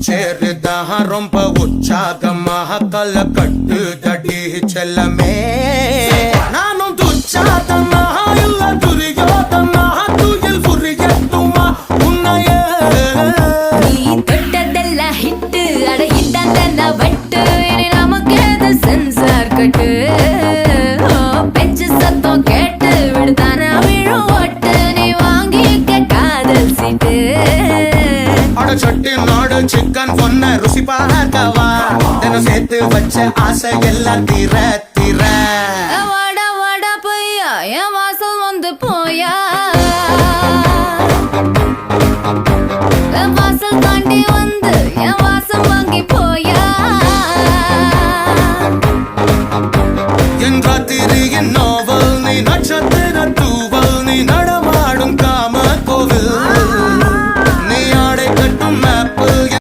சேருதான் ரொம்ப உற்சாகமாக கல கட்டு தடி செல்லமே நானும் துச்சாதனா இல்ல துரியோதனா துயில் புரியட்டுமா உன்னைய நீ தொட்டதெல்லாம் ஹிட்டு அட இதான் வட்டு இனி நமக்கு எது சென்சார் கட்டு பெஞ்சு சத்தம் கேட்டு விடுதானா விழும் ஓட்டு நீ வாங்கிக்க காதல் சீட்டு அட சட்டி நாடு சிக்கன் பொண்ண ருசி பார்க்கவா தினம் சேர்த்து வச்ச ஆசை எல்லாம் தீர தீர வாடா வாடா பையா என் வாசல் வந்து போயா